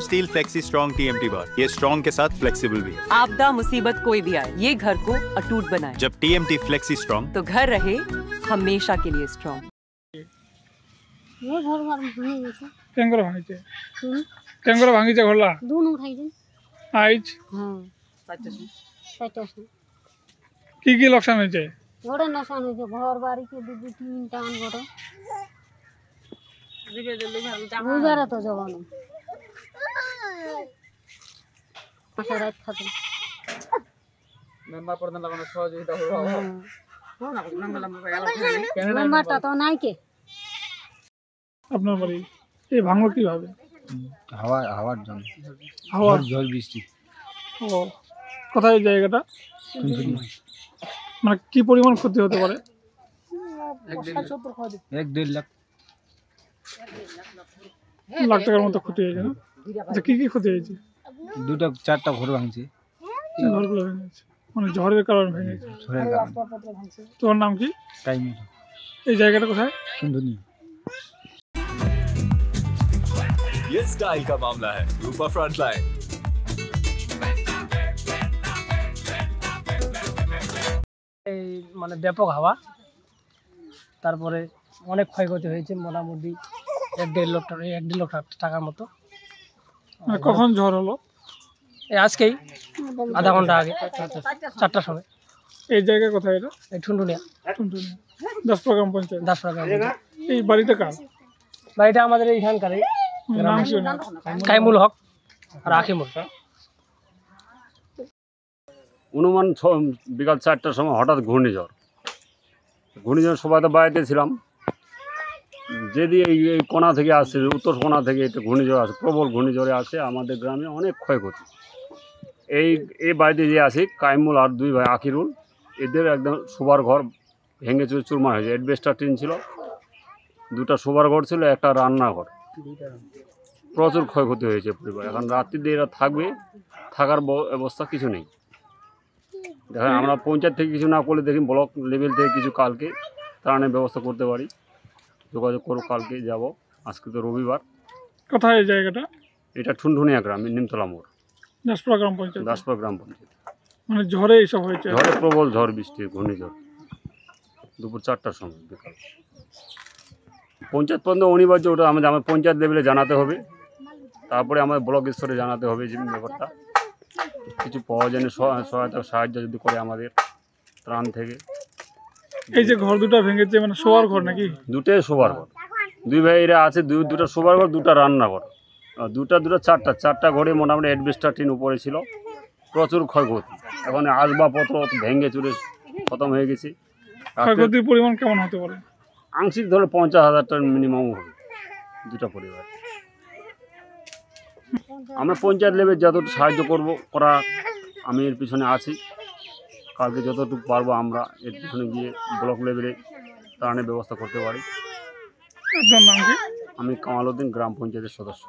Steel flexi strong TMT बार, ये strong के साथ फ्लेक्सिबल भी है। आपदा मुसीबत कोई भी आए, ये घर को अटूट बनाए। जब टीएमटी फ्लेक्सी स्ट्रॉन्ग, तो घर रहे हमेशा के लिए स्ट्रॉन्ग। ये घर बार भांगी गए केंगरो भांगी केंगरो भांगी घरला दोनों उठाई दे आइज हां 50 की लोकसान হয়েছে বড় নকশান হয়েছে ঘর বাড়ি के दू तीन टान বড় বুঝারা তো জবান মাসা রাত খাতে মেম্বার প্রধান লাগানো সহযোগিতা হলো না মেম্বারটা তো নাই কে আপনার বাড়ি এই ভাঙলো কিভাবে হাওয়ার জন্য হাওয়া ঝড় বৃষ্টি ও কোথায় এই জায়গাটা মানে কি পরিমাণ ক্ষতি হতে পারে 1-1.5 লাখ লাখ টাকার মতো ক্ষতি হয়েছে না? আচ্ছা কি ক্ষতি হয়েছে? 2-4টা ঘর ভাঙছে ঘরগুলো ভেঙে গেছে মানে ঝড়ের কারণে ভেঙে গেছে। ঝড়ের কারণে তোমার নাম কি? টাইমে এই জায়গাটা কোথায়? সুন্দরী ये स्टाइल का मामला है। रूपा फ्रंटलाइन। এই মানে ব্যাপক হাওয়া তারপরে অনেক ক্ষয়ক্ষতি হয়েছে মোটামুটি 1.5 লাখ টাকার মতো। মানে কখন ঝড় হলো? এই আজকেই আধা ঘন্টা আগে 4টার সময়। এই জায়গা কোথায় এটা? এই ঠুনঠুনিয়া টুনটুনি দাসপুর গ্রাম পঞ্চায়েত। দাসপাড়া গ্রামে। এই বাড়িতে কার? বাড়িটা আমাদের এইখানকারই নাম কি ওনার? কাইমুল হক আর আকিমুল। অনুমান বিকাল 4টার সময় হঠাৎ ঘূর্ণিঝড় সবাই তো বাড়িতে ছিলাম, যদি এই কোণা থেকে আসছে উত্তর কোণা থেকে একটা ঘূর্ণিঝড় আসে, প্রবল ঘূর্ণিঝড়ে আসে আমাদের গ্রামে অনেক ক্ষয়ক্ষতি। এই বাড়িতে যে আছে কাইমুল আর 2 ভাই আকিরুল, এদের একদম শোবার ঘর ভেঙে চুরমার হয়েছে। অ্যাডবেস্টার টিন ছিল, 2টা শোবার ঘর ছিল, একটা রান্নাঘর। প্রচুর ক্ষয়ক্ষতি হয়েছে পরিবার। এখন রাত্রিতে এরা থাকার ব্যবস্থা কিছু নেই। দেখেন আমরা পঞ্চায়েত থেকে কিছু না করলে দেখি ব্লক লেভেল থেকে কিছু কালকে ত্রাণের ব্যবস্থা করতে পারি। যোগাযোগ করো, কালকে যাব। আজকে তো রবিবার। কোথায় এই জায়গাটা? এটা ঠুনঠুনিয়া গ্রাম, নিমতলা মোড়, দাসপুর গ্রাম পঞ্চায়েত। দাসপুর গ্রাম পঞ্চায়েত। মানে ঝড়ে এইসব হয়েছে? ঝড়ে প্রবল ঝড় বৃষ্টি, ঘূর্ণিঝড় দুপুর 4টার সময় বিকাল। পঞ্চায়েত পর্যন্ত অনিবার্য, ওটা আমাদের পঞ্চায়েত লেভেলে জানাতে হবে, তারপরে আমাদের ব্লক স্তরে জানাতে হবে যে ব্যাপারটা কিছু পাওয়া যায় না, সহায়তা সাহায্য যদি করে আমাদের ত্রাণ থেকে। এই যে ঘর দুটো ভেঙেছে মানে শোয়ার ঘর নাকি? 2টাই শোবার ঘর, 2 ভাইরা আছে, 2টা শোবার ঘর, 2টা রান্নাঘর, 4টা ঘরে মোটামুটি অ্যাডবেস্টার টিন উপরে ছিল। প্রচুর ক্ষয়ক্ষতি, এখন আসবাবপত্র ভেঙে চুরে খতম হয়ে গেছে। ক্ষয়ক্ষতির পরিমাণ কেমন হতে পারে? আংশিক ধরে 50,000 টাকা মিনিমাম হবে 2টা পরিবার। আমরা পঞ্চায়েত লেভেল যতটুকু সাহায্য করা আমি এর পিছনে আছি। কালকে যতটুকু পারবো আমরা এর পিছনে গিয়ে ব্লক লেভেলে ত্রাণের ব্যবস্থা করতে পারি। আপনার নাম কি? আমি কামাল উদ্দিন, গ্রাম পঞ্চায়েতের সদস্য।